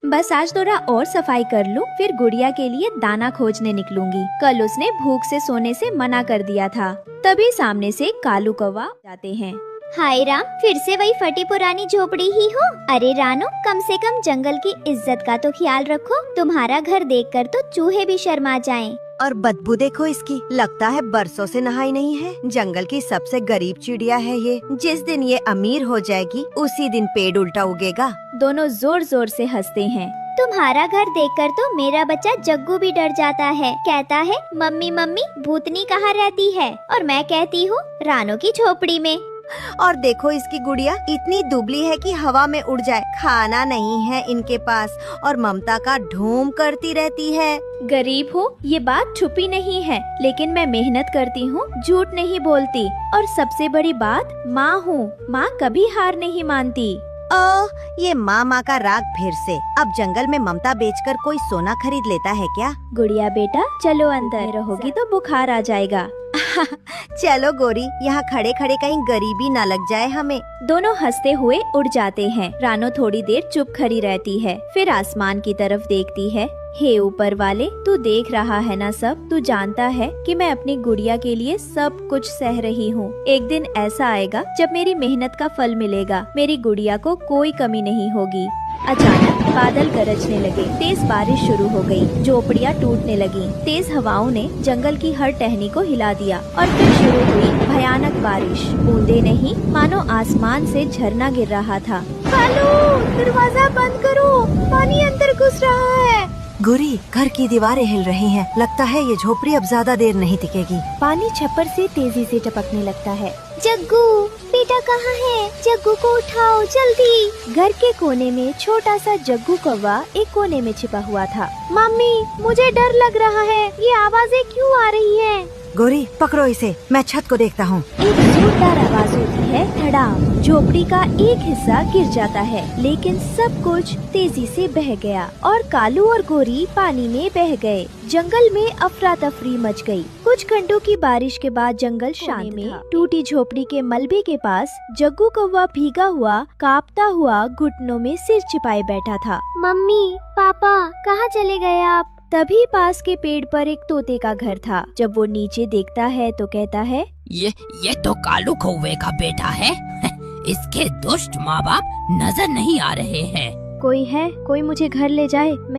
बस आज थोड़ा और सफाई कर लूं, फिर गुड़िया के लिए दाना खोजने निकलूंगी। कल उसने भूख से सोने से मना कर दिया था। तभी सामने से कालू कौवा जाते हैं। हाय राम, फिर से वही फटी पुरानी झोपड़ी ही हो। अरे रानो, कम से कम जंगल की इज्जत का तो ख्याल रखो। तुम्हारा घर देखकर तो चूहे भी शर्मा जाएं। और बदबू देखो इसकी, लगता है बरसों से नहाई नहीं है। जंगल की सबसे गरीब चिड़िया है ये। जिस दिन ये अमीर हो जाएगी उसी दिन पेड़ उल्टा उगेगा। दोनों जोर जोर से हंसते हैं। तुम्हारा घर देखकर तो मेरा बच्चा जग्गू भी डर जाता है। कहता है मम्मी मम्मी भूतनी कहाँ रहती है, और मैं कहती हूँ रानो की झोपड़ी में। और देखो इसकी गुड़िया इतनी दुबली है कि हवा में उड़ जाए। खाना नहीं है इनके पास और ममता का ढोम करती रहती है। गरीब हूँ ये बात छुपी नहीं है, लेकिन मैं मेहनत करती हूँ, झूठ नहीं बोलती। और सबसे बड़ी बात, माँ हूँ। माँ कभी हार नहीं मानती। ये माँ का राग फिर से। अब जंगल में ममता बेचकर कोई सोना खरीद लेता है क्या? गुड़िया बेटा चलो, अंदर रहोगी तो बुखार आ जाएगा। चलो गोरी, यहाँ खड़े खड़े कहीं गरीबी न लग जाए हमें। दोनों हंसते हुए उड़ जाते हैं। रानो थोड़ी देर चुप खड़ी रहती है, फिर आसमान की तरफ देखती है। हे ऊपर वाले, तू देख रहा है ना सब। तू जानता है कि मैं अपनी गुड़िया के लिए सब कुछ सह रही हूँ। एक दिन ऐसा आएगा जब मेरी मेहनत का फल मिलेगा। मेरी गुड़िया को कोई कमी नहीं होगी। अचानक बादल गरजने लगे, तेज बारिश शुरू हो गई। झोपड़ियाँ टूटने लगी। तेज हवाओं ने जंगल की हर टहनी को हिला दिया और फिर शुरू हुई भयानक बारिश। बूंदे नहीं, मानो आसमान से झरना गिर रहा था। कालू, दरवाजा बंद करो, पानी अंदर घुस रहा है। गोरी, घर की दीवारें हिल रही हैं। लगता है ये झोपड़ी अब ज्यादा देर नहीं टिकेगी। पानी छप्पर से तेजी से टपकने लगता है। जग्गू बेटा कहाँ है? जग्गू को उठाओ जल्दी। घर के कोने में छोटा सा जग्गू कौवा एक कोने में छिपा हुआ था। मम्मी, मुझे डर लग रहा है। ये आवाजें क्यों आ रही हैं? गोरी पकड़ो इसे, मैं छत को देखता हूँ। एक जोरदार आवाज होती है, धड़ाम। झोपड़ी का एक हिस्सा गिर जाता है, लेकिन सब कुछ तेजी से बह गया और कालू और गोरी पानी में बह गए। जंगल में अफरा तफरी मच गई। कुछ घंटों की बारिश के बाद जंगल शांत में टूटी झोपड़ी के मलबे के पास जग्गू कौवा भीगा हुआ, कांपता हुआ, घुटनों में सिर छिपाए बैठा था। मम्मी पापा कहाँ चले गए आप? तभी पास के पेड़ पर एक तोते का घर था। जब वो नीचे देखता है तो कहता है, ये तो कालू कौवे का बेटा है। इसके दुष्ट माँ बाप नजर नहीं आ रहे हैं। कोई है, कोई मुझे घर ले जाए।